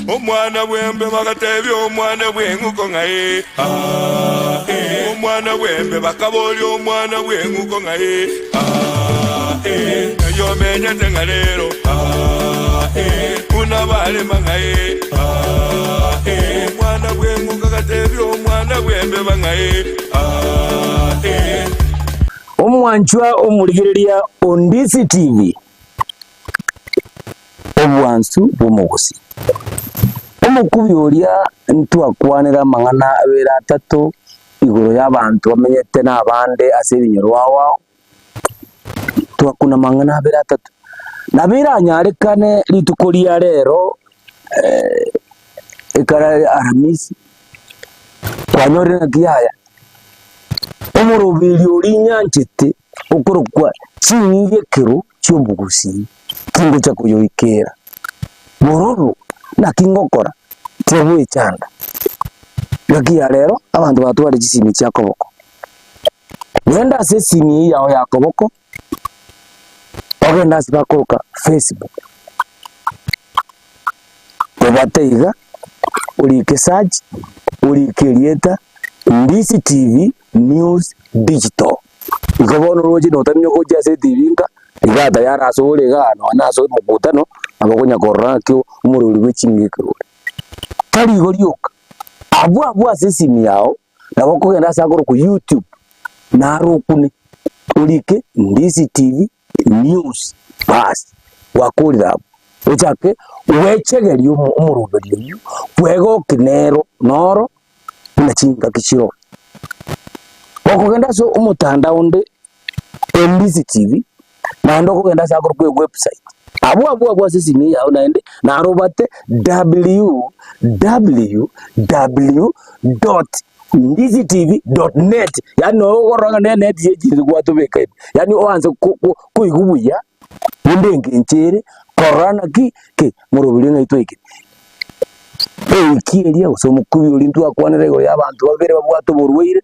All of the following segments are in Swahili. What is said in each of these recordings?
Omwana bwembe bakatebya omwana bwenguko ngaye omwana bwembe bakaboli omwana bwenguko ngaye yo menya tengalero una bale mangaye omwana bwenguko katebya omwana bwembe bangaye omwanchwa omurigereria Ondisi TV obwansu bumugusi omukubi oria ntwakwanira mang'ana abera atatu iguru y'abantu bamenyete n'abande ase ebinyarwao twakuna mang'ana abera atatu nabira anyarekane rituko ria rero ekara Aramisi kwanyorera kiyaya omurubiri ori nyanchete okorokwa chinyiye kiro cy'omugusi kingo cha kuyoikera bororo na kingokora tewe chanda yakiya rero abantu batware gisimi cya koboko wenda se simi yaho ya koboko ogenda sibakoroka Facebook obateiga urike search urike lieta Ondisi TV News Digital ikobono roje notamyo koja se TV nka igata yara asore gano anaso mubutano abakonya korakyo umururi w'ikingikiro tari goryoka abu asesimi yao nabako genda sagoro ku YouTube narokune urike Ondisi TV News bas wakurira uchake wechegeri umurubiri yu kwego kinero noro na chinga kichiro wako genda so umutanda onde Ondisi TV na ndo kugenda sagoro ku website abu asesimi yao naende narobate www.ondisitv.net yani ogoranga net yejize kwatubeka yani oanze kuigubuya ndenge nchere korana ki murubiri ngaitwa iki kiria usomo kubi olintu akwanira go y'abantu babere babwato borweire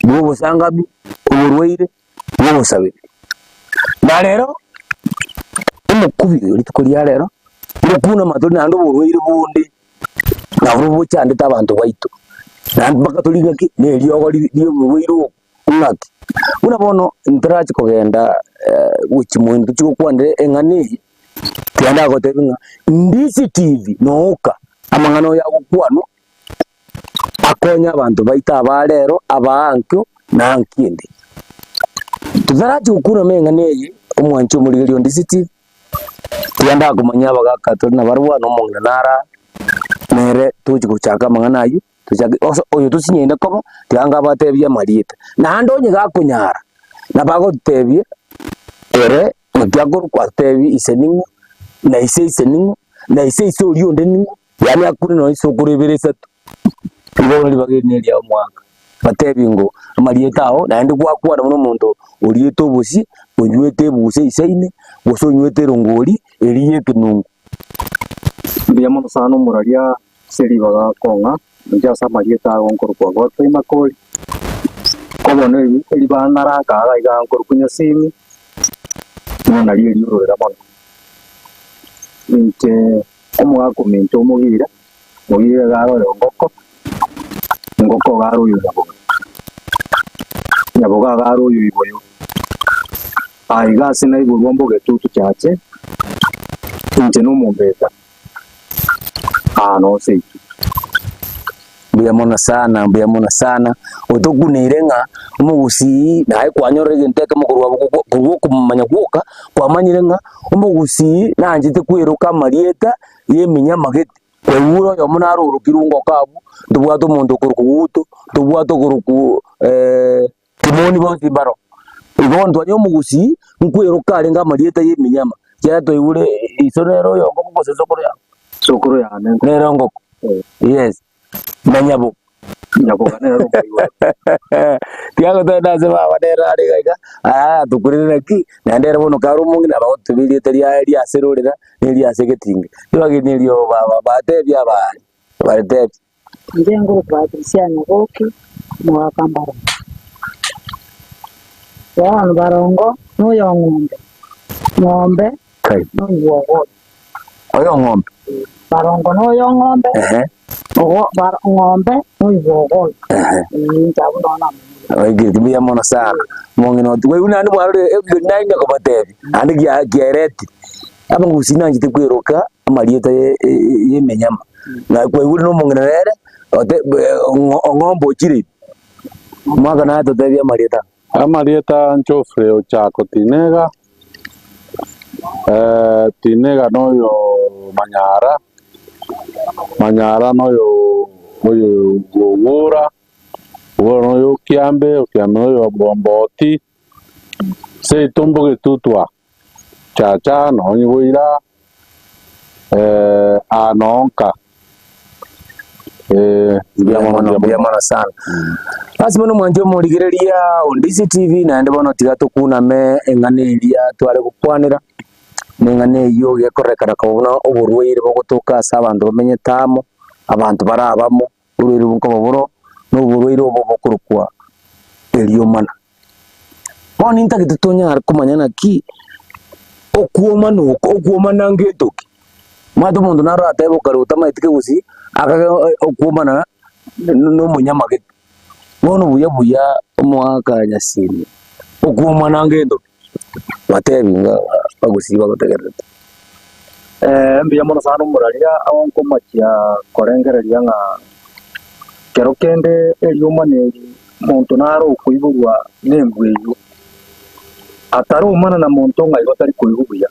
bo sangabi borweire bo sabe na rero umukubi uritukuria rero urukuna matoni ando borweire bundi na urubo cyande tabantu baitu na bakatoliga ki neryo liyo borweire unaki unabono interachi kogenda uchimuntu chikokwandire engane tianda gotebinga Ondisi TV nooka amangano ya gukwano akonya abantu baita abarero abankyo nankindi tuzarachi gukura mengane omwancho muri Ondisi TV tianda kumanya bagakato na barwa no monganara mere tujiguchaka mangana ayu tujage oyo tusinyenda kobo tianga batebya marieta na ndonye gakunyara na bago tebye ere mutyago kwatebi iseningo na iseningo na ise uriyo ndeningo yani akuri no isokureberesa ibona libagene lya mwaka batebi ngo marieta aho na ndi gwakwa na muntu urieto busi onywete buse iseine gusonywete rongori eriye kinungu biyamo sano muraria seri baga konga nja sa marieta aho nkoro kwa goto imakoli kobono iri banara kaga iga nkoro kunya simi nona liye yorora mono nte omwa komento mugira garo ngoko garo yaboga garo yiboyo aiga sina ibombo getutu cyache nte no mumbeta no sei biyamona sana otokunerenga umugusi naye kwanyorege nteke mukuru wabo kumanya gwoka kwamanyirenga umugusi nanjite kwiruka marieta yeminya mageti kwewuro yo munaro urukirungo kabu ndubwato muntu kurukubuto ndubwato kuruku timoni bonzi baro ibondo anyo mugusi nkwiruka arenga marieta yeminyama cyara toyure isonero yo ngomugose sokoro ya nero ngoko yes nanyabo ganero tiago tanda sema wadera ariga tukurira ki nandera bono karumungi na batubiri teria eri aserorera eri asegetinga tibagini lyo baba batebya batebya ndengo Patricia Nyaboki mwakambara wana barongo n'uyo ngombe kai n'uwo oyo ngombe Barongo no yo ng'ombe. Ng'ombe no ibogo. Ntabu nona. Oigirtimia mono sana. Mongino tuwe una ni mwaro nanya ko batebi. Andi giareti. Aba ngusina njite kwiruka amarieta ye menyama. Na kwa uri no mongino rere ng'ombo chiri. Mwaka na tutebia marieta. Amarieta Njofre Ochako Tinega. Tinega noyo Manyara noyo Gogora noyo Kiambe noyo Bomboti se tumbo Gitutwa Chacha no Nyiwira Anonka biamana sana. Basi bono mwanje murigireria Ondisi TV na ndi bono tiga tukuname eng'aniria tware gukwanira neng'ane yo gekorekana kabona oburwaire bogutuka abantu bamenye tamo abantu barabamo urwire bunko baburo n'uburwaire obo bokurukwa eliomana boni ntagitutonya kumanyana ki okuomana ngetoki matu mundu narate bokaruta maitike gusi akaga okuomana no munyamage bono buya omwaka nyasini okuomana ngendo batebinga bagusiba gutegerete mbiya mono sana muraria awonko machia korengereria nga kero kende eliumaneri muntu naro kuiburwa nengweyo ataro umana na muntu ngaigo tari kuibuya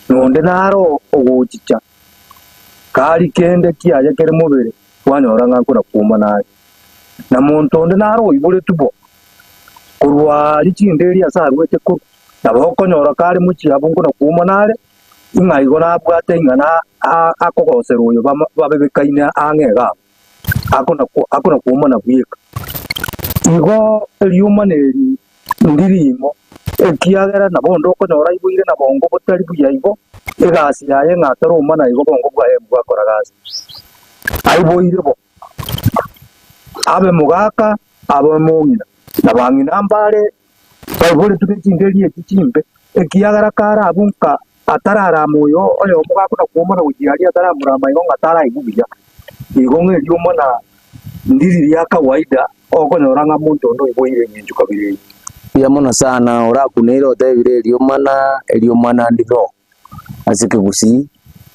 nonde naro oguchicha kari kende kiaje kere mubere wanyora ngakura kumana na muntu onde naro ibure tubo kurwa lichinderi asarwete ko nabokonyora kari muchia bungu na kumanare ingaigo na bwate ingana akogosero yo babebekaina angega akona kumana bwika igo eliumaneri ndirimo ekiagera nabondo okonyora ibuire na bongo botari buya igo egasi yaye ngataro umana igo bongo bwaye bwakora gasi aiboire bo abe mugaka abo mungina nabangina mbare babure tukicinderi ekicimbe ekiagara kara abunka atarara moyo ole omugaka na kuomana ujiali ataramuramba igo ngatara igubya igo ng'eliumana ndiri ya kawaida okonyora nga muntu ndo iboire nyinju kabiri biamona sana orakunira otebire eliomana ndiro asike gusi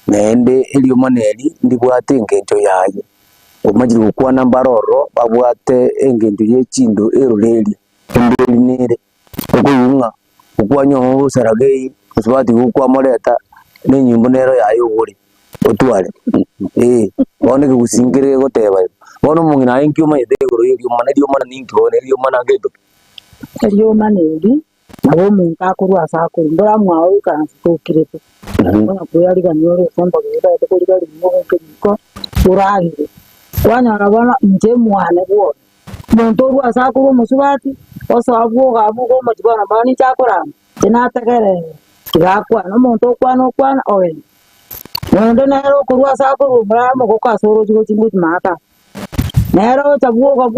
nende eliomana eri ndibwate engenjo yaye omajiri gukwana mbaroro babwate engenjo yechindo eroreri nere okuyunga ukwanyo busaragei usubati gukwamoreta nenyimbo nero yayo uri otware boneke gusingire goteba bono mungina enkiuma yedegoro eliomana ninkibone eliomana gedo eliomana eri nabo muntu akorwa asakuru ndora mwawe ukansukirete bona kuyariga nyore somba bida etekoriga limwe kiko urahire wanyara bana nje mwane bwo muntu orwa asakuru musubati osabugo gabugo mujibana bani chakora tinategere kigakwa no muntu okwana owe nende nero kurwa asakuru mramo kokasoro chigo chinguti mata nero chabugo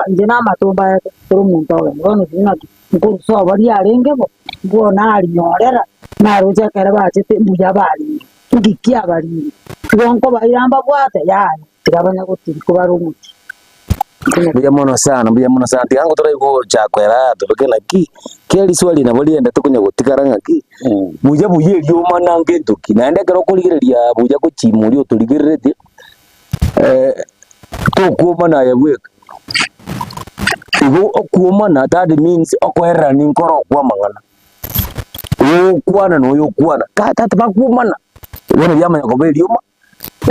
nje na matomba yake kuru muntu owe ngono zinaki nkuru so bari arengebo bona ari nyorera naruja kare bachete muja bari ngikia bari gonko bayiramba bwate yani tigabanya gutiri kuba rumuti biamona sana tigango tora igo chakwera tubekena ki keri swali na boli enda tukunya gutikaranga ki muja buye eliomana ngentoki naende kero kurigereria buja kuchimuri oturigirete tokuomana yabweka igo okuomana that means okwera ni nkoro kwa mangana okwana no yokwana tata bakuomana bona byamanya ko belioma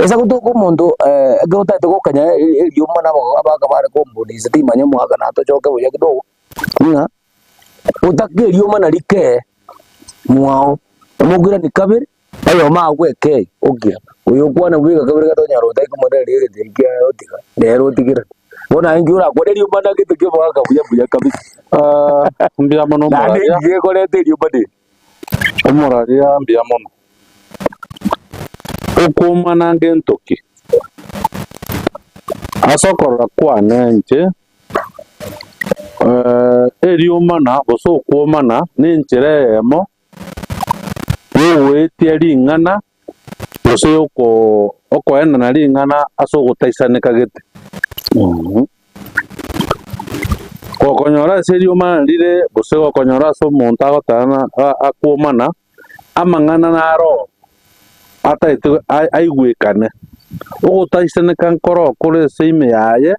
esa gutoko mondo egota tokokanya eliomana abaga bare komboni sitimanye mwaga na tochoke buya kidogo nga utake eliomana like mwao mugira ni kabiri ayo magweke ogia uyokwana bwiga kabiri gatonyaro utaiko riri tikia otika ndero tikira bona ingi ura kwa eliomana gitike mwaga buya kabiri mbiamono muraria ngiye korete eliomana omuraria mbiamono ukumana ngentoki asokora kwane nche eliomana boso ukumana ninchire emo wewetie ring'ana bose okoenda na ring'ana ase ogotaisaneka gete gokonyora ase erioma rire bose gokonyora ase omonto agotana akwomana amang'ana naro ataete aigwekane ogotaisaneka nkoro kore ase ime yaye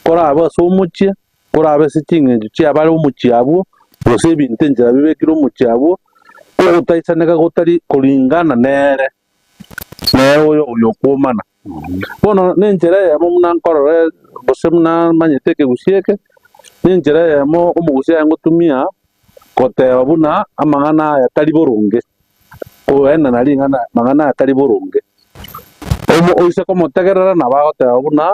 korabe ase omochie korabe ase ching'encho chiabare omochie abwo gose ebinto enchera bibekire omochie abwo ogotaisaneka gotari koringana nere oyo okwomana bono na enchera eyemo muna nkorore bose muna manyete ekegusi eke na enchera eyemo omogusi aengotumia goteba buna amang'ana aya tari boronge oenda na ring'ana amang'ana aya tari boronge oise komotegerera nabo agoteba buna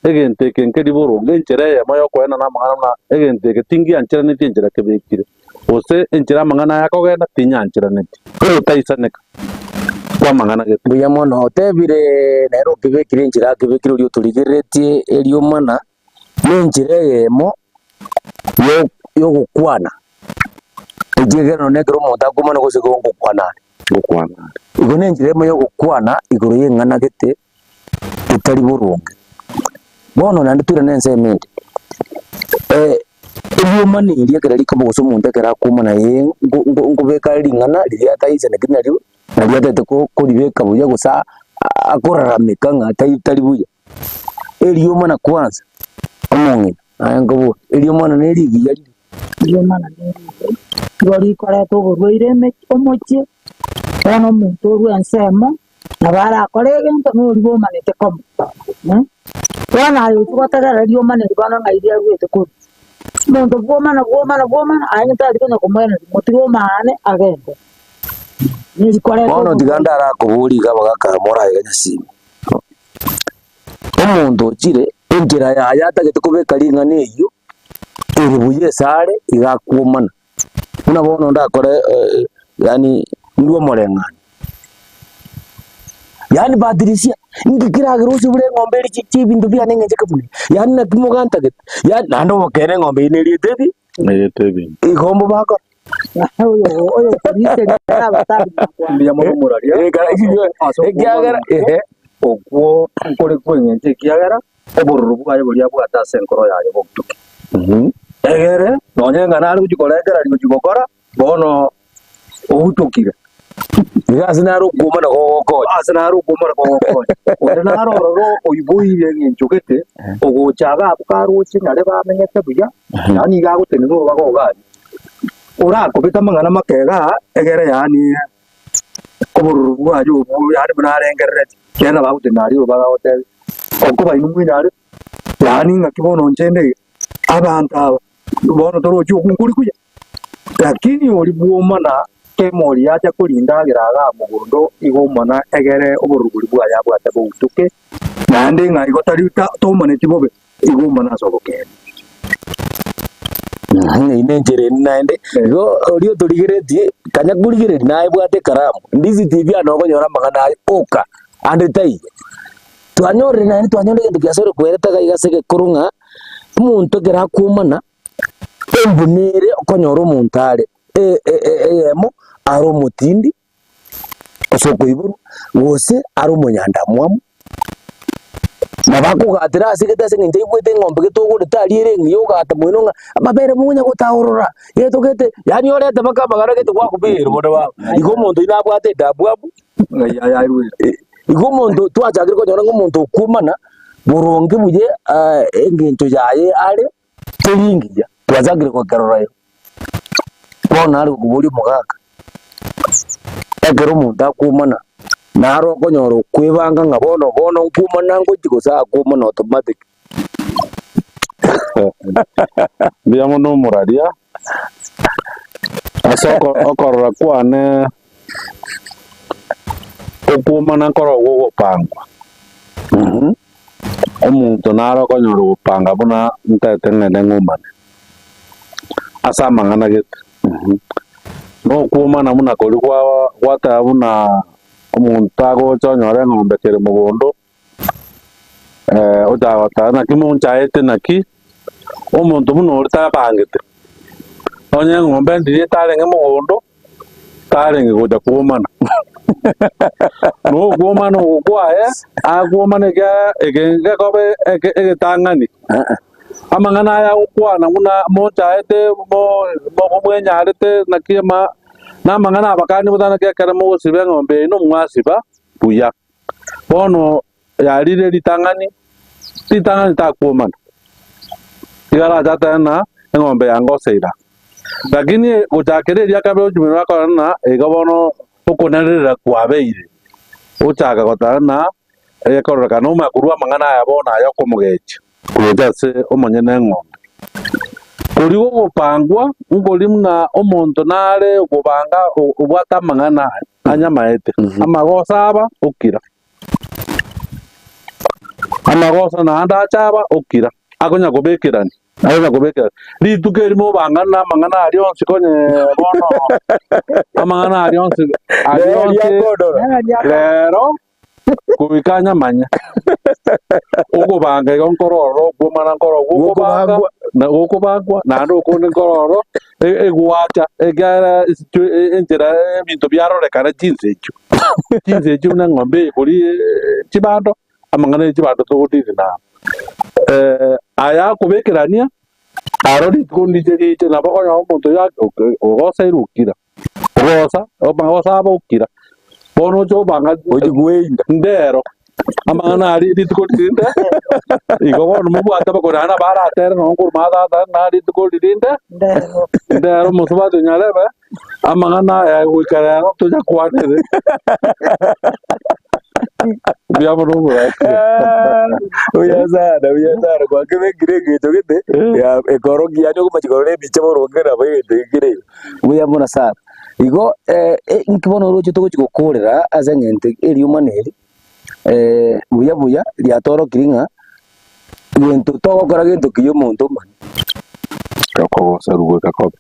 egento eke nkeri boronge enchera eyemo ya okoenda na amang'ana buna egento eke tingiancheraneti enchera kebekire gose enchera amang'ana aya akogenda tinyancheraneti ogotaisaneka kwa amang'ana gete buya mono otebire nero kibekire enchera kibekire orio torigeretie eriomana na enchera eyemo yogokwana ejegero nekero omonto akomana gose gokwana igo na enchera emo yogokwana igoro y'eng'ana gete etari boronge bono naende twire na ensemende eriomana eria ekero rikaba gose omonto ekero akomana ngobeka ring'ana riria ataisaneki nario nario ataete koribeka buya gose akorarameka ng'a tari buya eriomana kwanza omong'ina aengobua eriomana na erigiya rire eriomana na erigiya igo rikoretwo oborwaire omochie bono omonto orwa ensemo nabo arakora egento nori bomanete komo bono aye gotegerera eriomaneri bono ng'a iria arwete kori omonto bwomana aye tari konya komoeneria motigomane agende bono tiga ndarakobori iga bagakara moraye nyasimi omonto ochire enchera yaye atagete kobeka ring'ana eywo eri buya esare igakwomana buna bono ndakore yani ndwo omoreng'ani yani Patricia ngikiragera ose bure eng'ombe eri chibinto biane eng'encheka bune yani nakimogantagete yani naende obokere eng'ombe ine eriete igombo bakora oyo koriteri abatari mbiya mono moraria ekiagera okwo nkore kweng'encha ekiagera obororo bwaye boria bwate ase enkoro yaye bogutuki egere nonya eng'ana ari gochikorekera rigochigokora bono ogutukire ase nare okwomana gogokonya ase nare okwomana gogokonya ore narororo oiboire eng'encho gete ogochaga abo karoche nare bamenyete buya yani iga gotenena obagogaria orakobeta amang'ana makega egere yani obororo bwaye obo yani buna arengerereti kena bagotena aria obagagotebe okobaina omwina yani ng'aki bono nchende abantu aba bono torochi okunkuri kuya lakini ori bwomana kemori acha korindagira aga mogondo igomana egere oboruguri bwaye abwate bogutuke naende ng'ai gotari tomaneti bobe igomana asobokere ine enchera eni naende igo orio torigeretie kanya kurigereria naye bwate karamu ndisi tv anogonyora amang'ana aye oka ande taiya twanyorire naende twanyora egento giasore kweretaga igase gekoro ng'a omonto ekero akwomana embunere okonyora omonto are eyemo are omotindi ase okoiborwa gose are omonyandamwamu nabakogatera ase gete ase eng'encho aigwete eng'ombe getogorete aria ere eng'iya ogata moino ng'a amabere monya gotaorora getogete yani orete mpaka amagara gete gwakobera bono babo igo omonto oino abwate endabwabu igo omonto twachakire konyora ng'a omonto okwomana boronge buya eng'encho yaye are teringiya twachakire gokerorayo bono are gokoboria omogaka ekero omonto akwomana nare okonyora okwebanga ng'a bono nkwomana ngochi gose akwomana automatic mbuya mono omoraria ase okorora kwane okwomana nkoro ogogopangwa omonto nare okonyora ogopanga buna ntete ng'ende ng'umane ase amang'ana gete nokwomana buna kori gwateba buna omonto agocha onyora eng'ombe kere mogondo ochagotara naki monchaete naki omonto buna ori tabangete nonya eng'ombe ndiri etarenge mogondo Tarenge kuja kuomana. No kuomana ukwae, kuomana ege kobe ege tangani. Amangana ya ukwana una mocha ete mo kumwenya arete na kiema na mangana abakani mutana kia kare mo sibe ngombe no mwasiba buya. Bono ya rire litangani ta kuomana. Igara jata na ngombe yango seira. Lakini uchakereria kabe ujumbe wako na igabono ukunarira kwabeire. Uchaka gotana ekorora no makurua mangana ya bona ya kumugeche. Kuja se omanyene ngombe. Kurigo gupangwa ngolimna omonto nare kubanga ubwata mangana anyamaete. Amagosaba ukira. Amagosa na anda chaba ukira. Akonya kubekirani. Akonya kubekira. Litukeri mo bangana mangana arionse konye bono. Amangana arionse lero kubikanya manya. Uko banga nkororo kumana nkororo uko bangwa na ndo ko nkororo egwacha egara entera bintu byarore kana jinsechu na ngombe kuri chibando amangana chibando to gutiri na aya kubekirania arori kundije na bako ya omuntu ya ogosa irukira ogosa abukira bono jo banga ojigweinda ndero amangana ari ditikodirinde igogo no mubata bakorana baratera no kurmada na ditikodirinde ndero musuba dunyalebe amangana ya wikara no tuja kwane biya bono uyazara kwa kebe girege togete ya ekorogi yanyo kumachikore bichamo rongera bayete gire uyamona sana igo nkibono rocho to chikokorera azengente eri umaneri buya lyatoro kiringa bintu togokora gintu kiyo muntu mani kakosa rugo kakobe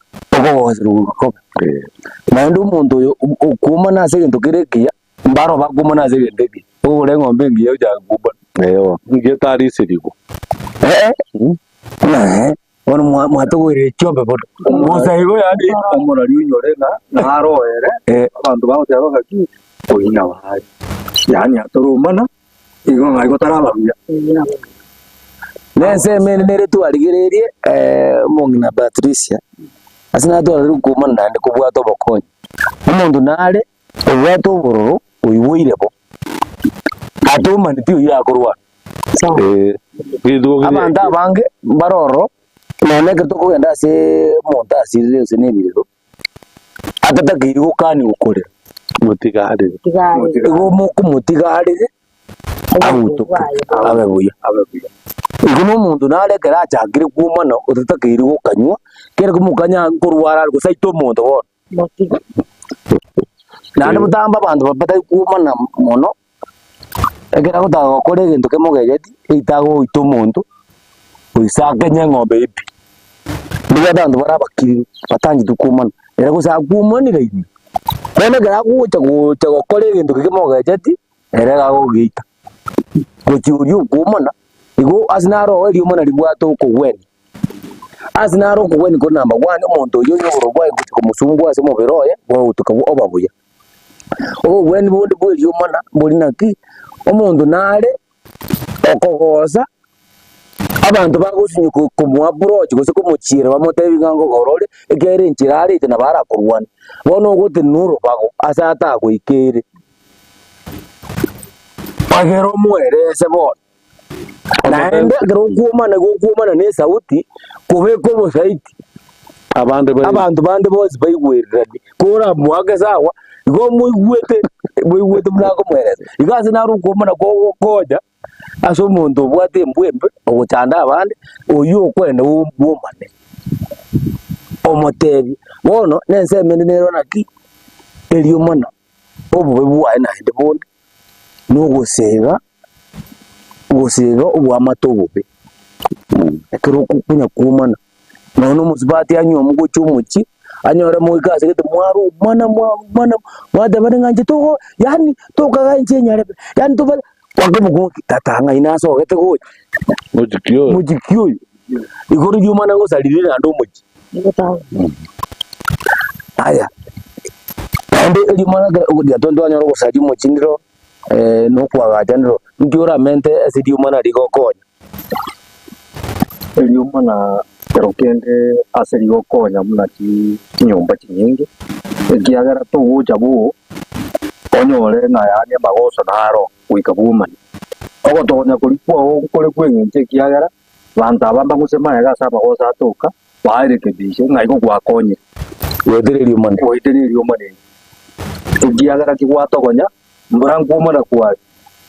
na ndu muntu yo ukuma na segintu kirekia mbaro bakuma na segenteki ore ngombe ngiyo ja kuba eyo ngiye tari sirigo ono mwatogwire chombe bodo musa igo yandi omora riunyore na aroere abantu baho cyaba kaki oyina bahaye yani atorumana igo ngaigo tarabaruya nese mene nere tu arigererie mongina Patricia asina to ari kumana ndande kubwato bokonye umuntu nare ubwato bororo uyiwoire bo atuma ndi ya kurwa abanda bange baroro none ke to kugenda se monta asirire se nebiro atata kirigo kani ukore mutigari igo muku mutigari abuto abebuya igo muntu nale kera chakire kumana utata kirigo kanywa kere kumukanya nkurwara gusaito muntu bo nande butamba bantu babata kumana mono egera gutaga kore gintu kemugegeti itago ito muntu uisake nyengombe ipi ndiga bantu barabakiri batangi tukumana era gusa kumanira ibi none gara gucha gukore gintu kemugegeti era gagugita guchiuri kumana igo asinaro eri umana libwato kugweni asinaro kugweni ko number 1 umuntu yo yorogwa nguti kumusungu ase mubiroye bo utukabu obabuya weni bondi boli umana boli naki omuntu nale okogosa abantu bagusinyuka kumwa approach gose kumuchira bamutebinga ngo gorore egere nchirari tena barakurwana bono gote nuro bago asata kwikere bagero mwerese bo naende gero kumana ne sauti kubeko bo saiti abantu bande bose bayigwererani kora mwage sawa igo muigwete mnako mwerese igase naru kumana ko koja aso muntu bwate mbwembe oguchanda abandi oyu kwenda umbumane omotebi bono nense mene nero naki eliyo mona obu bwa ina inde bondi no gusega obwa matobe ekero kunya kumana nono musibati anyo mugo chumuchi anyora muikase gete mwaru mana wada baranganje to yani to kaganje nyare yani to wakemugo tatanga inaso gete go mujikyo igoro yumana go salirira ndo muji aya nande eri mwana udia tondo anyoro gusaji muchindiro no kwagataniro ndiora mente asidi mwana rigokonya eri mwana kerokende aseri gokonya muna ki nyumba nyingi ekiagera tuguja bu onyore na yani magoso naro wikabumani ogo tonya kulipwa kule kwenye kiagera bantu abamba gusema ga saba gosa atoka baire kebishe ngaigo gwakonye wethererio mane ekiagera kigwatogonya mburangu mwana kwa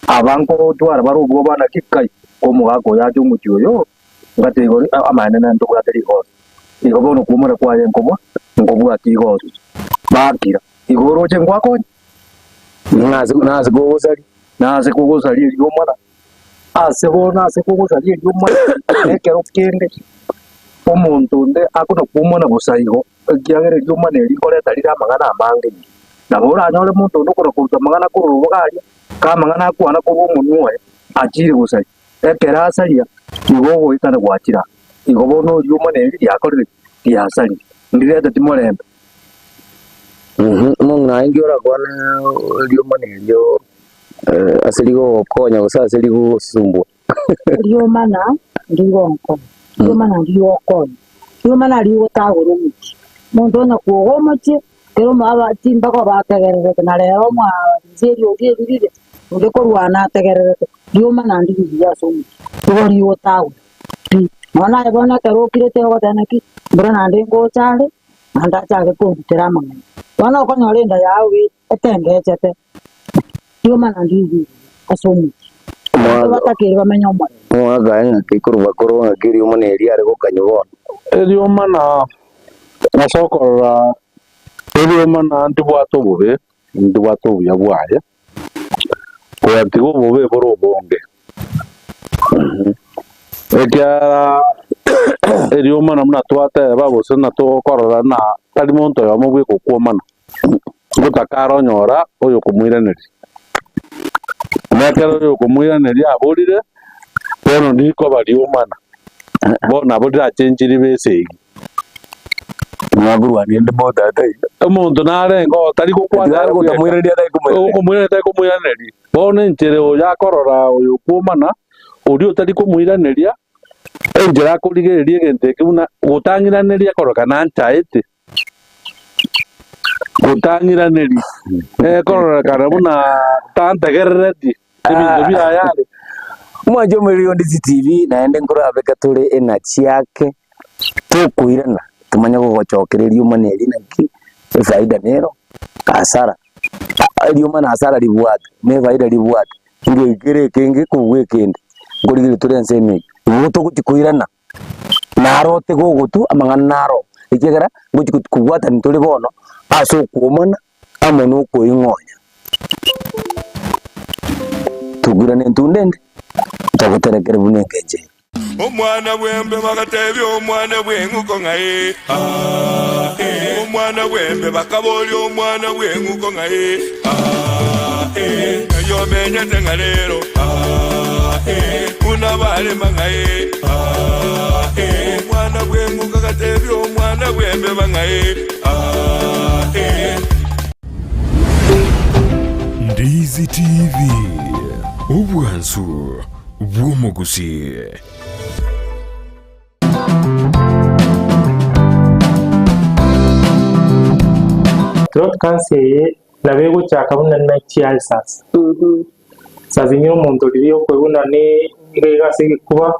abango twara barugo bana kikai komugago ya cyumucyoyo ngatego amane na ndo kwaterigo igobono kumura kwa yenkomo ngobu atigo bakira igoroje ngwakonye nazi kugozali iyo mwana ase kugozali iyo mwana ekero kende omuntu nde akuna kumona busayigo kiagere iyo mwana erikoreta rira magana amange nabora anyole muntu ndo kuruta magana kurubugaria ka magana akwana kubo munwe akiri busayi ekera asaria igogo itana gwakira igobono iyo mwana eri yakorire yasali ndireta timorembe mung'ina ingiora kwana rio manelio asiligo konya gusa asiligo sumbwa rio mana ndigo konya rio mana rio tagoro muki muntu na kuogo muki pero maba timba ko bategerere na rero mwa nzerio ririre ndiko rwana tegerere rio mana ndigo ya sumu rio tagoro mwana ebona kero kirete ogotana ki brana ndengo chale anda chale ko tiramanga wana ko nyorenda yawe etengechete yo mana ndizi asomi batakiri bamenya omwana mwaga ngakikuruba koro ngakiri umuneri ari gukanyubo erio mana nasokora erio mana ndibwato buya bwaye kwatigo bube boro bonge ekia erio mana muna twate babose na tokorora na tari muntu ya mubwe kukuomana gutakaro nyora oyo kumwiraneri nekero oyo kumwiraneri aburire bono ndiko bari umana bona burira chenjiri besegi mwagurwa niende boda tai umuntu narengo tari kukwata kumwiraneri tai kumwiraneri bono njere oya korora oyo kuomana uri tari kumwiraneria enjera kurigereria gente kiuna gutangiraneria koroka na nchaete gutangiraneri korora kana muna tantegerereti ebintu bya yale mwaje muri on TV naende ngoro abeka turi enachi yake tukuirana tumanya gugochokereria umaneri naki faida nero kasara rio mana asara ribwata me faida ribwata ngo igere kenge kuwekende ngorigire turi ensemi ubuto gutikuirana narote gogutu amangana naro ikegera gutikuwata nturi bono aso kuomana amono ko ingonya tugurane ntundende tagoterekere bunengeje omwana bwembe bagatebya omwana bwenguko ngaye omwana bwembe bakaboli omwana bwenguko ngaye yo menyete ngalero kuna bale mangaye omwana bwenguko gatebya omwana bwembe bangaye Ndizi TV ubwansu bw'omugusi. Throat cancer nabe guchaka bunana chialsas sazinyo omuntu liyo kwebuna ne ngegase kuba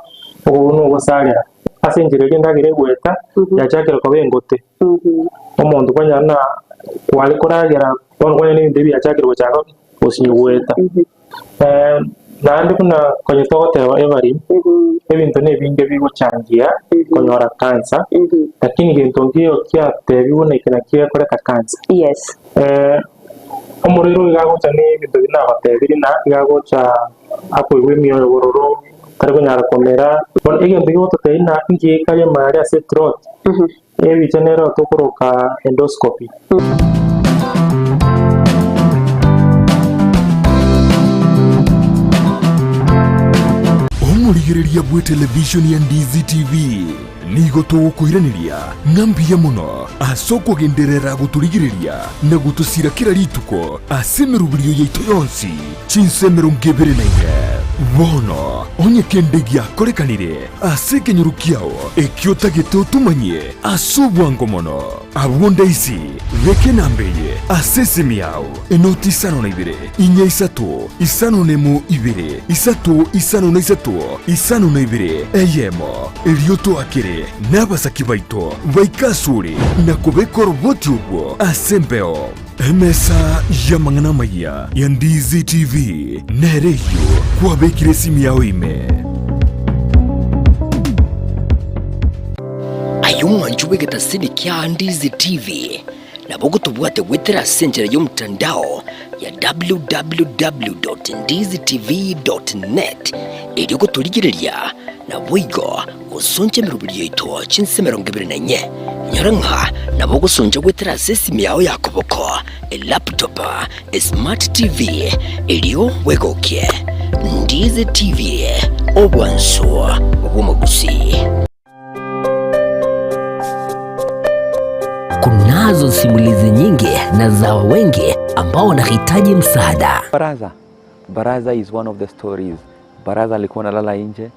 obuno obusalira asenjere ndagire gweta yachakira ko bengote omuntu kwanyana kwali koragera kwanya ne ndebi yachakira guchaka osinyugweta nandi kuna kwenye togotewa ebari ebintu nebinge biguchangia konyora kansa lakini gintu ngiyo kiatebibona ikina kiekoreka kansa yes omuriro igagocha ni bintu binabatebiri na igagocha akoigwe mioyo bororo kari kunyara komera bon egintu gigototeina ngikari mari ase throat ebicenero tukoroka endoscopy omurigireria bwe television ya Ndizi TV nigo tugukwiraniria ng'ambia muno asoko genderera guturigireria na gutusira kira rituko asemerubirio yaitu yonsi chinsemero ngebere na bono onye kendegia korekanire asekenyuru kiao ekiota gito tumanye asubwango mono abonda isi veke nambeye asesemi yao enoti isano na ibere inya isatu isano nemu ibere isatu isano na isatu isano na ibere eyemo elioto akere n'abasaki baito baikasure na kubeka roboti ubwo asembeo emesa ya mangana maya ya Ndizi TV nereyo kwabekire simu yao ime ayumwanju wegetasini kya Ndizi TV nabo gutubwate gwetera senjera y'omutandao ya www.ndizitv.net eri guturigireria na bwigo gusonje mirubiri yitwa chinsemero ngebere nenye nyaranka nabo gusonje gwetera sesimu yao yakoboko laptop smart TV eriyo wegokie Ndizi TV obwanso bw'omugusi. Kunazo simulizi nyingi na za wengi ambao wanahitaji msaada. Baraza is one of the stories. Baraza alikuwa analala nje.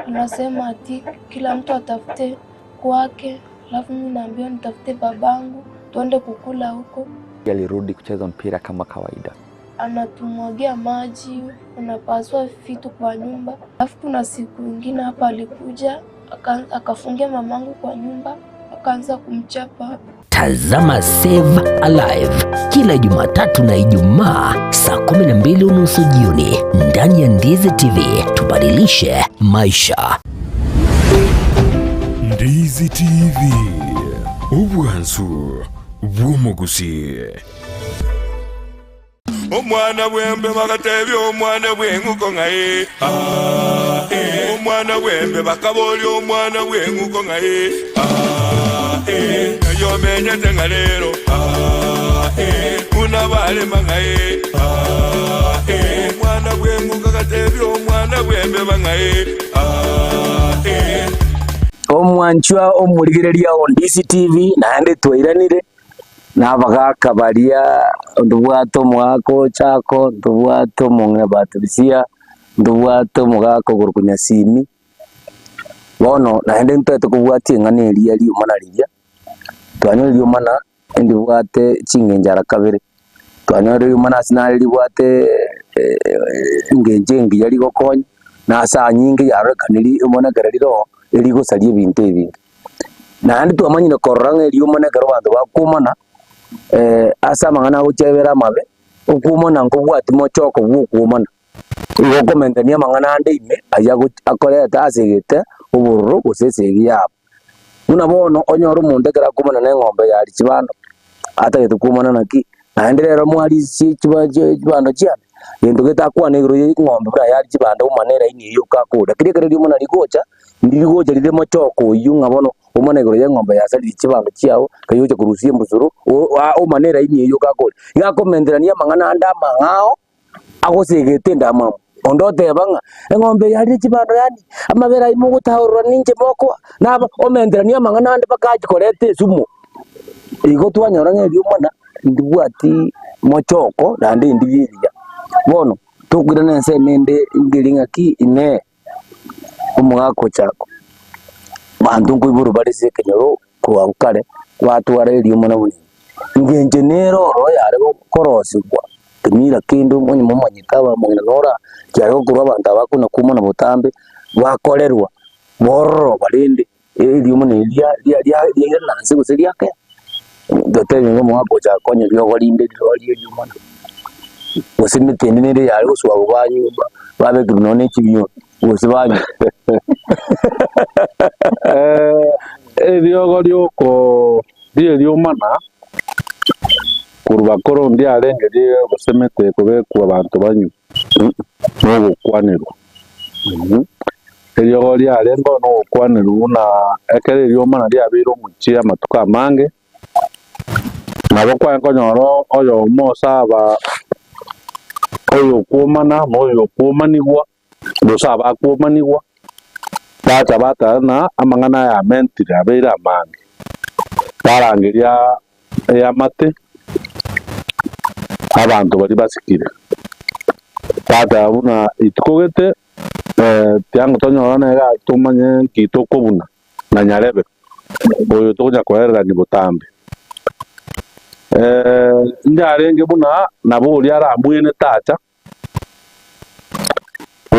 Anasema ati kila mtu atafute kwake, alafu mimi naambiwa nitafute babangu tuende kukula huko. Alirudi kucheza mpira kama kawaida. Anatumwagia maji, anapaswa vitu kwa nyumba. Alafu kuna siku nyingine hapa alikuja akafungia mamangu kwa nyumba, akaanza kumchapa. Tazama Save Alive kila Jumatatu na Ijumaa saa 12:30 jioni ndani ya Ndizi TV. Tubadilishe maisha. Ndizi TV obwansu bw'omugusi. Omwana bwembe bagatebya omwana bw'enguko ngaye omwana bwembe bakaboli omwana bw'enguko ngaye yomenya tengalero unabale mangaye omwana bw'enguko gatebya omwana bwembe bangaye omwanchwa omurigireria on Ndizi TV nande twiranire nabagaka baria ndubwato mwako chako ndubwato monge batrisia ndubwato mugako gurukunyasimi bono nande ntete kubwati ngane eria ri umana ria twanyo ri umana ndubwate chingenjara kabere twanyo ri umana sinari ri bwate ngenje ngi yari gokonya na saa nyingi yarekaniri umana garariro eri gosarie binte ebingi nande twamanyine korranga ri umana garo bantu bakumana asa mangana uchebera mabe ukumona ngubwati mochoko bwukumana uko mentania mangana ande ime aya akoreta asegete ubururu gusesegi yabo unabono onyoro munde kera kumana na ngombe yari kibando atagete kumana naki ande rero mwari kibando cyane yendo getakwa negro ngombe bra yari kibando umanera ini yo kakoda kire kire umana rigocha ndirigocha rire mochoko uyu ngabono umanegro ya ngombe yasali kibando cyao kayoje kurusiye mbuzuru o manera ini yo kakoda yakomenderania mangana anda mangao agosegete ndamamo ondote banga ngombe yari kibando yani amabera imugutahurwa ninje moko naba omenderania mangana anda bakaji korete sumo igo twanyora nge byumana ndibwati mochoko nande ndigiria bono tukwira nense nende ngiringa ki ine umugako chako bantu kwiburu bari sekenyoro kwa ukare watu wareli umana buni ngenje nero ro yare korosibwa kimira kindu mwenye mumanyikaba mwenye nora cyari kurwa abantu abakuna kumona butambe bakorerwa borro balinde eri umana ya nanse guseria ke dote ngo mwako cha konye byo balinde ri umana usimite nene yari uswa banyumba babe none kibyo usibanyu eriogo rioko riumana kuruba koro ndi arengerie gusemete kubekwa abantu banyu no gukwanirwa eriogo ria arengo no gukwanirwa na ekere riumana ria biro muchia matuka mange nabo kwa nkonyoro oyo mosaba oyo kumana no yo kumanigwa dosaba kumanigwa bacha batana amang'ana ya mentire abeire amange barangeria eyamate abantu bari basikire bata buna itukogete tiango tonyora nega tumanye kitokobuna na nyarebe oyo tonya kwerera ni butambe ndarenge buna nabo uri aramwene tacha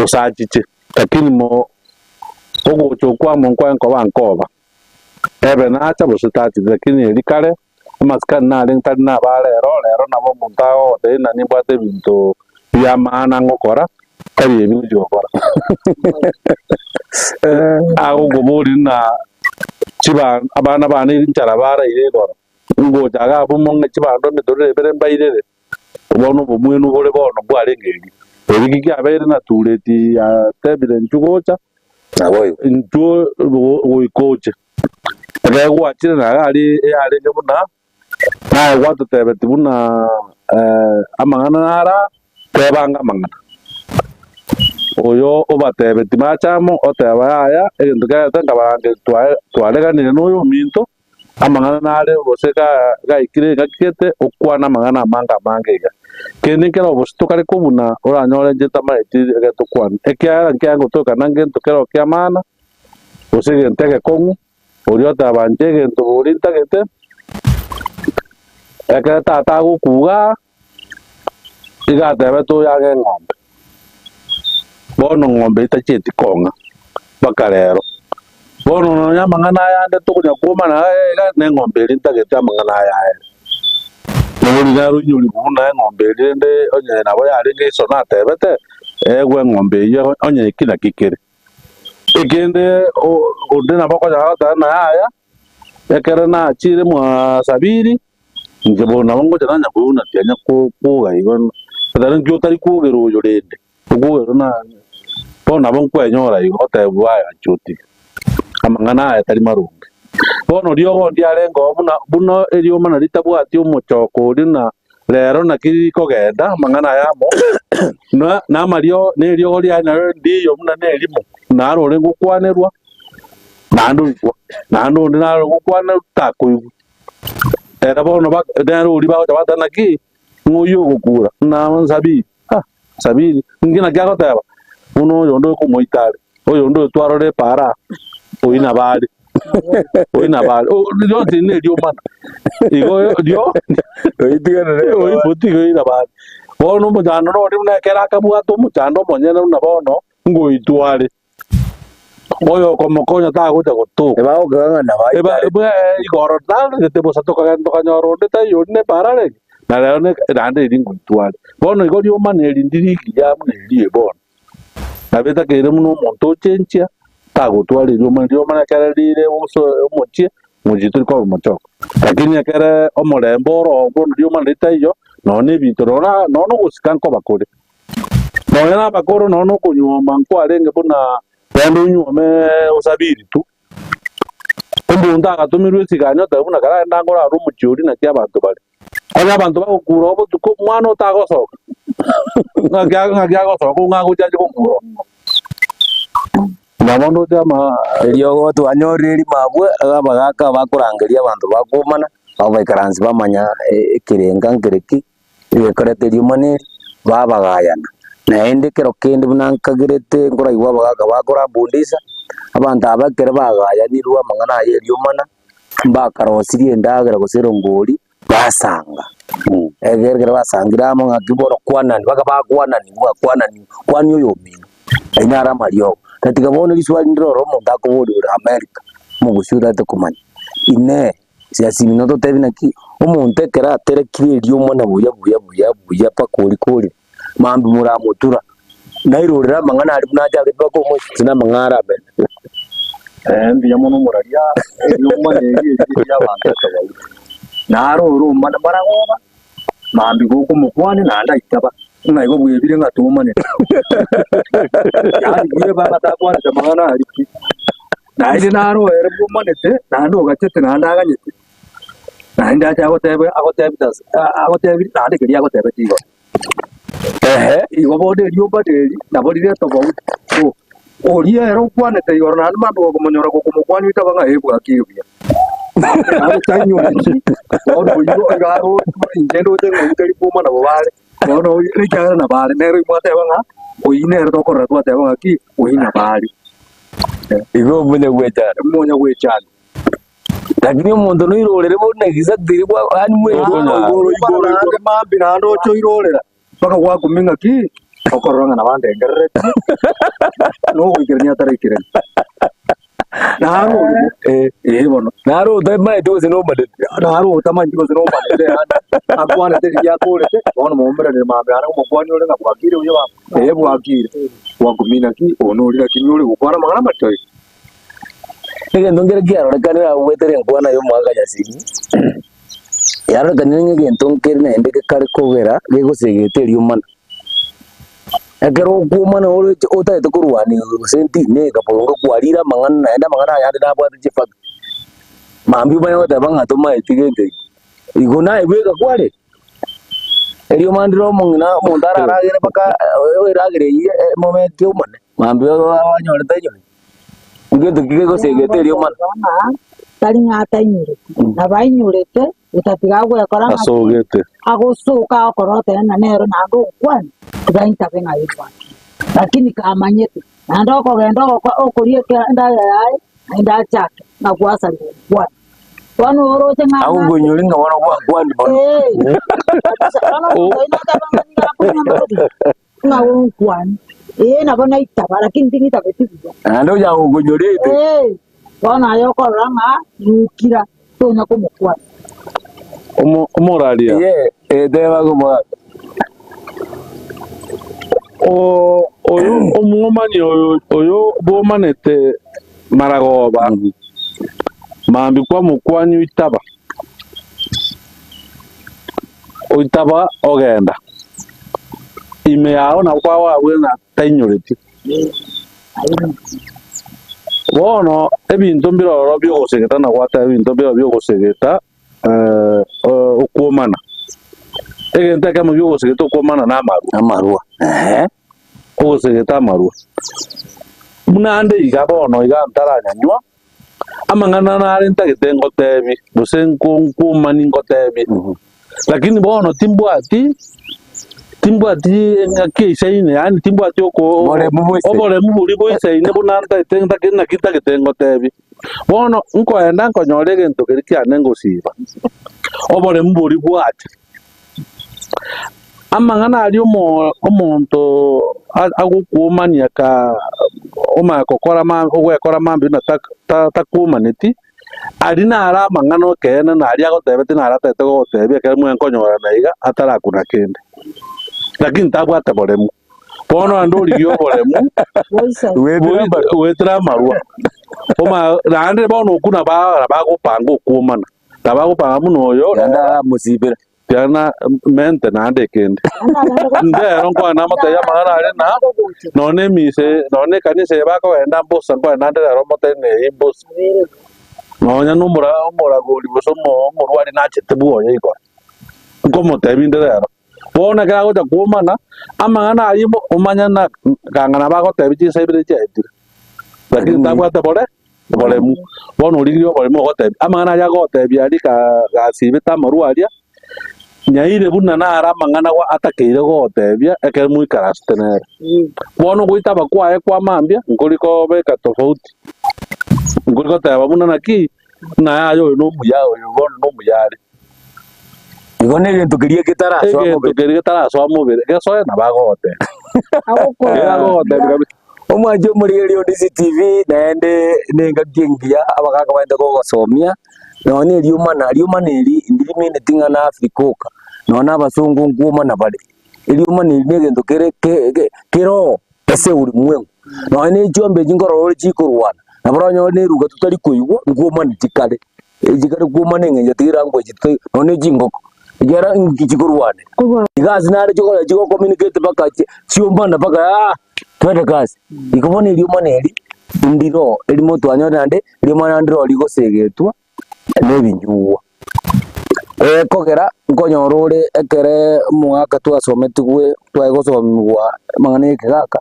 osachiche lakini mo ogochokwa monkwa nkoba nkoba ebe nacha busitati lakini elikare amaskani nari ntari nabarero nabo muntago de na nimbwate bintu bya maana ngokora kari ebintu gokora ago gobori na chiba abana bana inchara bara iregora ngo jaga bumonge chibando midore bere mbairere ubono bumwenu bole bono bwarengeri ebiki abere na tureti ya tebire nchugocha naboyo ntu oikoche ego achire na ali nebuna na watu tebeti buna amangana nara tebanga mangana oyo obatebeti machamo oteba aya egento gatenga bange twaleganire n'oyo minto amangana nare boseka gaikire gakete okwana amangana amanga mangega kende kera obosto kare kubuna oranyore njeta maiti egeto kwana ekiara nkiango toka nangento kero kiamana osege ntege kongu oriota banje gento borinta gete ekata tago kuga igatebe to yage ng'ombe bono ng'ombe itacheti konga bakarero bono no nyamangana yande tukunya kumana ne ng'ombe ritagete amangana yae nuri naru nyuri kuna ng'ombe rinde onye nabo yaringe isona tebete egwe ng'ombe iyo onye kina kikere ikende ode nabo kwa jata na aya ekere na achire mwa sabiri njebo na bongo jana nyabuna tianya kuga igon tadana njo tari kugero yo rende kugero na bona bonkwe nyora igo tebwa achoti amangana ya tari marumbe bono riogo ndiarengo buno erio mana ritabwati umuchoko uri na rero na kiriko genda amangana yamo na mario ne riogo ria na ndiyo muna ne rimo na rore gukwanerwa nandu ndinaro gukwana takuigu era bono ba ndero uri ba batana ki nguyu gukura na sabiri ngina kyago teba uno yondo ko moitare oyo ndo twarore para oina bali o dio tine dio mana igo dio oitigane oi putigo ina bali bono mo jano ro rimna kera kabuato mo chando monyena na bono ngoitware oyo como coño ta guta gotu eba o ganga na vai eba igoro dal te bo sato ka ndo kanyoro de ta yone parale na leone rande ringu tuale bono igo dio maneri ndiriki ya muneri bono na beta ke remu monto chenchia ta gutwale dio mana kare dire uso mochie mujituri ko mochoko lakini akere omoremboro bono dio manita iyo no ne bitorora no gusikan ko bakore no yana bakoro no kunywa manko arenge bona Pendo nyume usabiri tu. Umuntu akatumirwe siganyo tabuna kara ndangora rumu cyuri na cy'abantu bari. Anya abantu bakukura obo tuko mwana utagosoka. Ngagya gosoka ngagujaje kokuro. Nabondo jama eliogo twanyoreri mabwe abagaka bakurangeria abantu bakumana abaikaranzi bamanya ekirenga ngereki ekereterio maneri babagayana. Na ende kero kende bunankagirete ngora iwa bagaka bakora bundisa abantu abakere bagaya nirwa mangana yelio mana bakarosirie ndagera gusero ngori basanga egergera basangira mo ngakiboro kwanani bakabakwanani kwani oyo mino ainara mario katika bono liswali ndoro mo ndakobodi America mu gushura te kumanya ine siasi minoto tebina ki umuntu ekera terekire lio mana buya pakoli mambi muramutura nairorera mangana ari bunaja bako mo sina mangara be ndi yamono muraria yomane ya bantu naro ru mana baragoba mambi goko mukwane nanda itaba naigo bwebire ngatumane yani bwe baba takwana mangana ari naide naro ere bumanete nando gachete nanda aganyete nanda chago tebe tas agotebi nande kiri agotebi tigo igo bode rio badeli na bodi reto bo oria ero kwanete igoro na mandu kumonyora kumukwanyu itabanga hebu akibia ari tanyu odo yo ngaro ingendo tengo utari kuma na bale odo rikara na bale nero imate banga oine ero tokora twate banga ki oina bale igo munya gwechana lakini umuntu no irorere bona exactly kwa ani mwe ande mambi na ndo cho irorera paka kwa kuminga ki okoranga na bande ngerere no wikirnya tarekire naro bono naro dai doze no made naro tamani doze no made akwana te ya kore bono mombere de mambi ana mo kwani ole na kwakire uyo wa bwakire wa kumina ki ono ri ki nyole ukwana mangana matoi ege ndongere giaro kanira wetere nkwana yo mwaga yasini yaro kanenge gentongere na ende kare kogera gego segeterio mana ekero kumana ole otaete kurwani senti ne kaponga kwarira mangana naenda mangana yande na bwa tifa mambi bana wata banga to mai tigende igona ebega kware erio mandiro mongina mondara ragere baka ragere moment yo mane mambi wanyore tayo ngendo kigego segeterio mana tari nyata inyure na bainyurete utatigago yakora asogete agosuka okorote na nero na ndo kwani tugainta bena yitwa lakini kamanyete na ndo kogenda okorie kenda yae nda chake na kuasa kwa wano orote ngama au ngonyolinga wana kwa kwani bana na kwani na bona itaba lakini tingita betibu ando ya ngonyorete wana yoko ranga yukira tonya kumukwa omoraria deba como oyo omumani oyo bomanete maragoba mambi kwa mukwanyu itaba oitaba ogenda ime yao na kwa wawe na tainyureti bono ebintu mbiroro byogosegeta na gwata ebintu mbiroro byogosegeta okwomana egente kama byogosegeta okwomana na amarua ogosegeta amarua munande iga bono iga ntaranyanywa amang'ana nare ntagete ngotebi gose nkwomani ngotebi lakini bono timbwati ng'aki isaine yani timbwati obore muburi boisaine bunanta itengta kina kita gitengo tebi bono nkoenda nkonyore gento keri kiane ngosiba obore muburi bwati amang'ana ari omonto agukumania ka ogwekora mambi na takumaneti ari nara amang'ana okene nari agotebete nara atete gogotebia ekero mwenkonyora na iga atarakuna kende lakini tabwate boremu bono ando origio boremu wetera amarua naende bono okuna bagopanga okwomana tabagopanga muno oyo musibira tiana mente naende kende ndero nkwana amoteri amang'ana are na none mise none kanisa bakogenda mbusa nkwana ndero omoteri ne imbusa nonya nomoragori bose omorwari nachete bwoyo igoro nkomotebi ndero bona kera gocha kuomana amang'ana ayimo omanyana kang'ana bagotebi chisa ibere chiaetire lakini tabwate boremu bono origirio boremu ogotebi amang'ana aria agotebi ari gasibete amarua aria nyaire buna nara amang'ana atakeire gogotebia ekero moikarasi tenere bono goitaba kwaye kwa mambia nkoriko beka tofauti nkoriko teba buna naki naye oyo nomuya oyo bono nomuyare igone egento keria getarasoa mobere gesoe na bagote omwanje omorigeri ondisi tv naende nengakiengia abagaka baende gogosomia none riumana eri ndirimine ting'ana afrika oka nona abasungu nkuomana bare eriumana eri negento kero ase ulimwengu none chiombe chingororo chikorwana nabaronyo neruga tutari koigwa nkuomana tikare ejikare kuomana eng'enja tigirango chitoi none chingoko igera ngichikorwane igazi nare chiko communicate baka chiombana baka twende kazi ikobona eriumana eri ndiro erimo twanyonande eriumana ndiro rigosegetwa nebinyuwa kogera nkonyorore ekere mwaka twasometigwe twagosomwa mang'ana ekegaka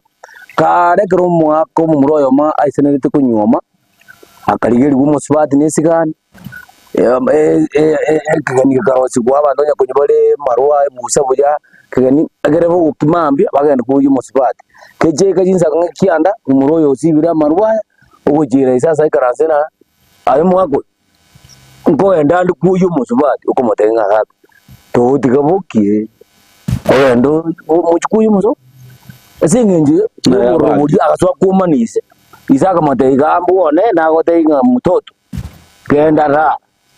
kare kero mwako muroyo ma aisenete kunyoma akarigeri gumusibati nesigani kagani karosi kwa bantu nya kunyibale marwa musa buja kagani agerebo gukimambia bagenda kuyu musibati keje kajinsa kianda umuroyo sibira marwa ubujira isasa ikaransena ayo mwako ngo enda ndi kuyu musibati ukomotenga hapo to digabokie oyendo muchikuyu muso asingenje muri akaswa kumanise isaka moteiga ambuone na goteiga mutoto kenda ra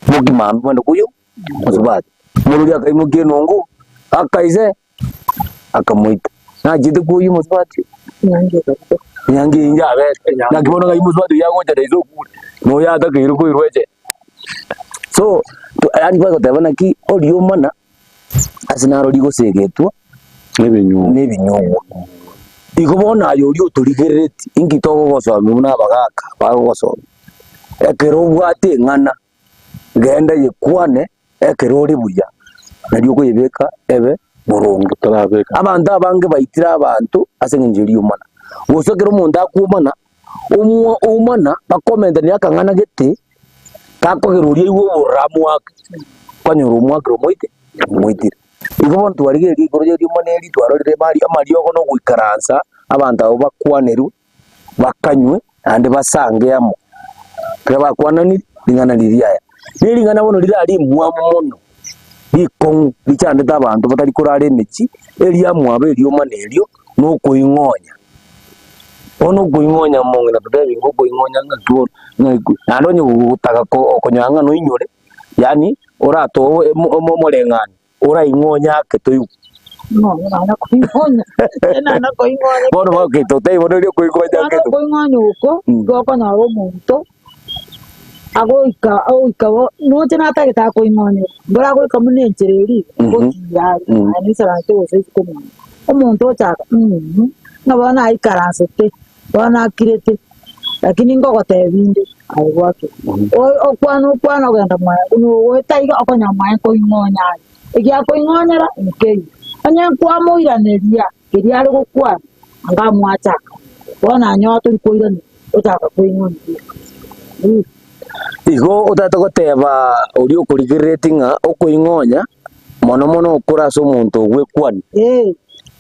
mukimambi kwenda kuyu musibati muri akaimukie nongu akaise akamuita na jide kuyu musibati nyange injabe na kibono ga musibati yagoja daizo kule no yata kiru kuirweje so ani kwa tabana ki audio mana asinaro digo segetwa nebinyuwa igobona yo rio turigereti ingitogo gosoma muna bagaka bagosoma ekero bwate ngana genda yekwane ekero ribuya nario kuyibeka ebe burungu tarabeka abantu abange baitira abantu asengenjerio mana gusokero umuntu akumana umana bakomenda ni akangana gete kakogeruria iwo buramu wake kwanyoro mwake moitire igobona twarigere gikoroje rio maneri twarorire bari amario gono gwikaransa abantu abo bakwaneru bakanywe ande basange amo kaba kwanani lingana liriaya nilingana bono lirali mwamu mono bikon bichande tabantu batari kurare mechi elia mwabe erio manerio no kuingonya ono kuingonya monge na tudebi ngo kuingonya ngatuo nandonye gutaka ko okonyanga no inyore yani orato molengani ora ingonya ketoyu no na kuingonya na kuingonya bono baketo tei bono rio kuingonya keto kuingonya uko goko na ro muntu agoika no tena ta ta kuingonya bora go kamune nchereri ko ya ani sarante ose ko umuntu chaka na bana ikaransete bana kirete lakini ngogote binde aiwake okwano genda mwa no wetaiga okonya mwa kuingonya igia kuingonyera nkei anya kwa moira neria kiria ari gukwa anga mwachaka bona nyoto kuira ni utaka kuingonya igo utata goteba uri ukurigiretinga okuingonya mono ukura so muntu gwekwani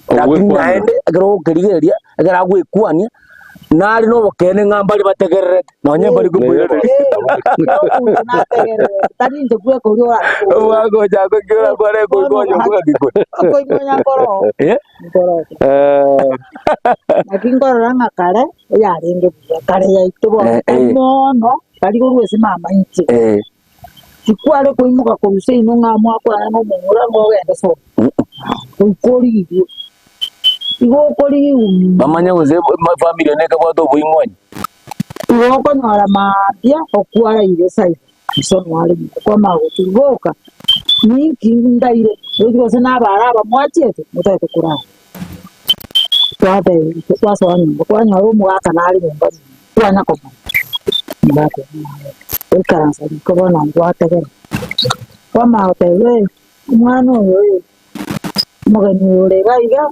lakini naende agero ukirigeria agera gwekwani nari no bokene ngambari bategererete nonye bari kubuye na tegerere tani nje gwe ko rio wago jago kira kware kuingonya kwagikwe kuingonya koro lakini koro ranga kare ya ringe kare ya itubo no kari kurwese mama inche sikwale kuimuka kuruse ino ngamwa kwa no mura ngo genda so ukori igo kori bamanya uze family ne ka bwato buingonya igo ko nora mabia okwara ile sai so nwale kwa mago tugoka ni kindaire igo sana bara bamwachete mutate kurara twade kwaso ani kwa nyoro mwaka nali ngomba kwana ko mbate ikaransa ko bona ngwategera kwa maotele mwana oyo mugeni ure gaiga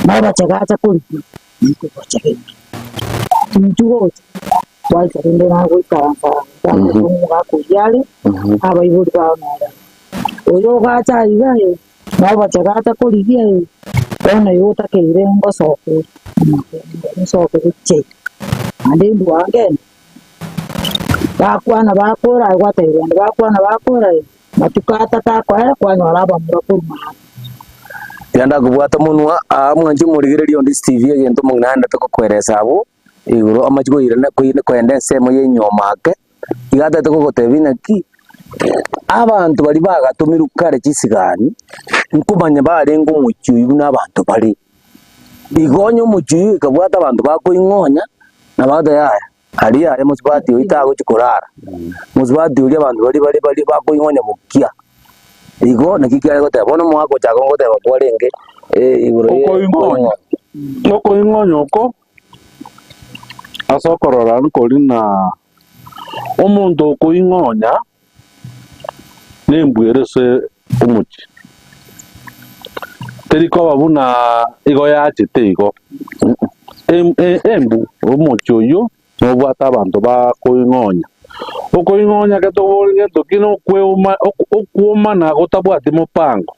mara chagacha kulpi niko chageni njugo wacha ndo na gwikaransa tangu kujali aba iburi ba nara oyo gacha iga mara chagacha kulipia ona yota ke irengo soke che ande ndu again bakwana bakora gwatera bakwana bakora matukata ta kwa nyoraba murapuruma yanda kubwata munwa amwanji murigirerio ndi TV yento munanda to kweresa abo iguro amachiko irene kwenda semo yenyomake igata to gotebina ki abantu bari bagatumira kare kisigani nkumanya bari ngo mucyuyu n'abantu bari igonyo mucyuyu kabwata abantu bakuingonya nabada yaya hari ya musibati itago chikorara musibati uri abantu bari bakuingonya bukia igo nakikia gote bono mwako chako gote bakwarenge iguro oko ingonya oko asokorora nkorina omuntu okuingonya nembwerese umuchi teriko babuna igo yachite igo embu omocho yo no bwata abantu ba kuingonya okuingonya ke toboringe tokino okuoma na gotabwati mupango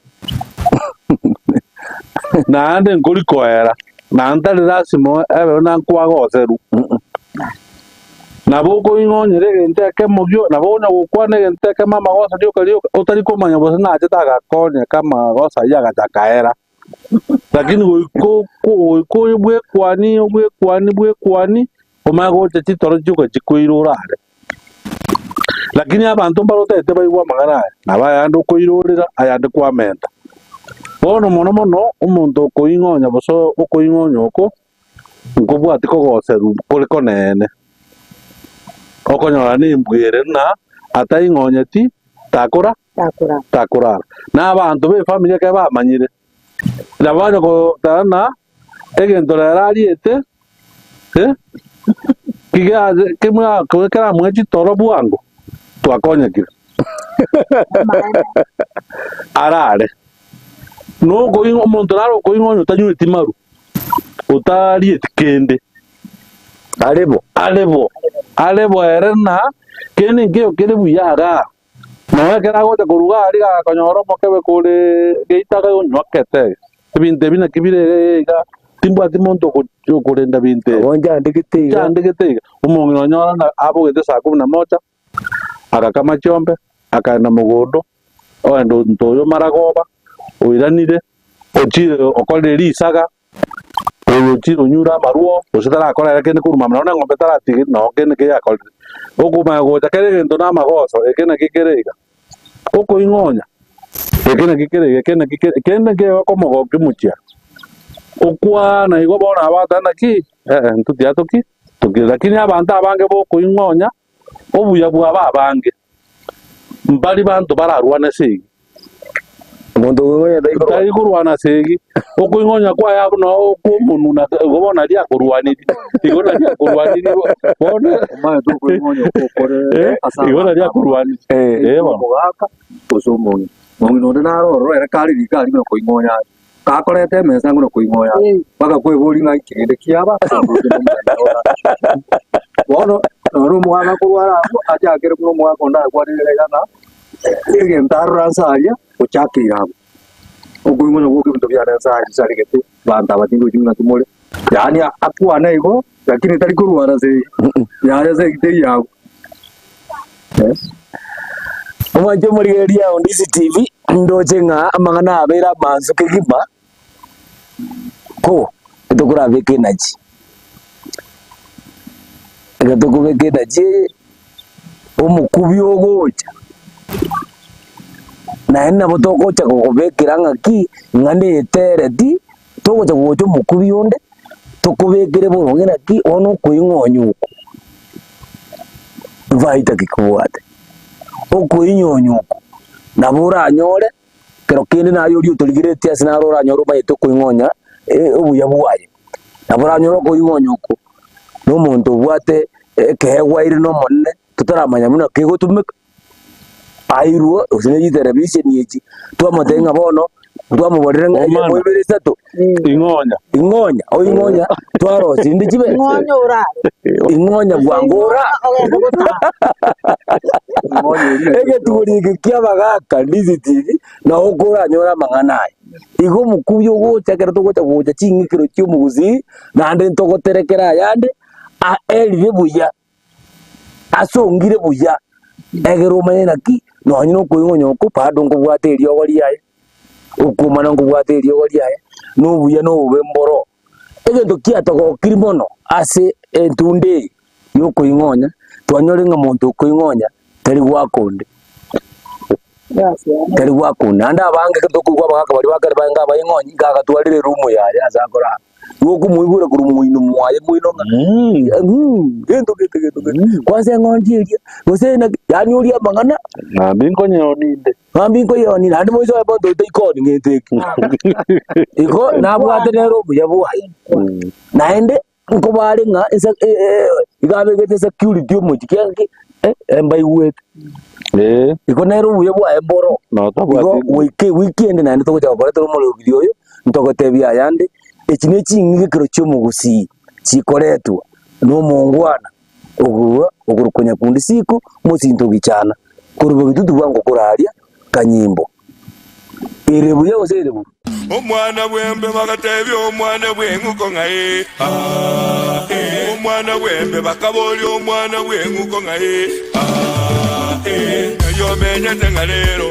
na ande nkuri koera na ntari rasimo ebe na nkwagoceru na boko ingonyere gente ke mugyo na bona gukwane gente ke mama gosa dio kalio utari komanya bose na ajeta gakonya kama gosa ya gatakaera lakini ko bwe kwani omago tete toro juko chikuirurare lakini abantu barotete baigwa magana na bayando kuirurira ayande kwamenta bono mono umuntu kuingonya boso okuingonya oko ngobwati kogoceru kuri konene okonyora ni mbwire na ataingonyeti takura na abantu be familia ke bamanyire na bana ko tana egento rariete kiga kimwa ko kara mwechi toro buango twakonyekire arare no koingo omuntu raro koingonyo tanyuti maru utariete kende alebo erena kene ngeo kene buyaga no kera gote kuruga ari ga konyoro mokebe kule geita ga nyokete binte bina kibire ga timba timonto ko kurenda binte onja ndikite umongo nyora na abo gete saa 11 akakama chombe akaenda mugondo oendo ntoyo maragoba oiranire ochire okoreri isaga ochiro nyura maruo ositara akora kene kuruma na ngombe tarati no kene ke yakora okuma go takere gento na magoso ekene kikerega oko ingonya ekene kikerega kene ke como kimuchia okwa na igo bona abata ki ntutia toki lakini abantu abange boko ingonya obuya bwa babange mbali bantu bararwana sigi mundu wewe ndai kurwana sigi okuingonya kwa yabo no kumuntu na gobona ria kurwaniri igona ria kurwaniri bona mayo tu kuingonya okore asa igona ria kurwaniri mugaka usumungi mungi no naro era kali no kuingonya kakorete mesa ngono kuingonya baka kweburi ngai kinde kiaba bono no mwana kurwara acha akere no mwana konda kwarire gana ige ntarransaria uchakira okuingonya goke bintu bya ransaria sarigete banta batingo jumna tumole yani akwana igo lakini tari kurwara se ya se kitei yao omajo murigeria on this TV ndoje nga amangana abera manzo kigima ko tukura veke naji tukuveke naji omukubi ogocha na enna botogocha kugubekira ngaki ngane tereti togocha kugocha omukubi onde tukubekire boronge naki ono kuingonyuko vaita kikuwate okuinyonyuko nabura nyore pero kindi nayo rio tuligirete asinarora nyoro baito kuingonya obuya bwaye nabura nyoro kuingonyuko no muntu bwate kehegwa iri no monne tutaramanya muno kigotumika airuo usine television yeji twamatenga bono twamuborere ng'ayemwebere sato ingonya oingonya twaro sindi chibe ingonya bwangora ege turi kiabagaka ndizitiri na okora nyora mang'anaye igo mukubyo gocha kero togocha gocha chingikiro cy'umuguzi nande ntogoterekera yande a elve buya asongire buya egero manyena ki no nyino kuingonya ko pado ngubwate rio waliaye ukumana ngubwate rio waliaye no buya no bemboro ege ndokia togo kirimono ase entunde yo kuingonya twanyore nga muntu kuingonya tari wakonde tari wakonde anda abange kitokugwa bagaka bali bagara banga bayingonyi gaga twalire rumu yaye azakora woku muibura kuru muino mwaye muino gento kwase ngonji iria gosena yani uria mangana bingo nyoninde bingo yoni andi moiso abo to ikoni ngenteki iko nabwate rero buya buhaye naende nko bari nga igabegete security omujikangi embai wete iko nero buya buhaye mboro no tabwate iko weekend naende to kuja kore to mo video yo ntogotebia yande ekine chingikiro cy'omugusi chikoretwa no mungwana ogurukonya kundi siku musinto gichana kurubo bitutu bwango kuraria kanyimbo erebu yose erebu omwana bwembe bagatebya omwana bwenguko ngaye omwana bwembe bakaboli omwana bwenguko ngaye yo menyete ngalero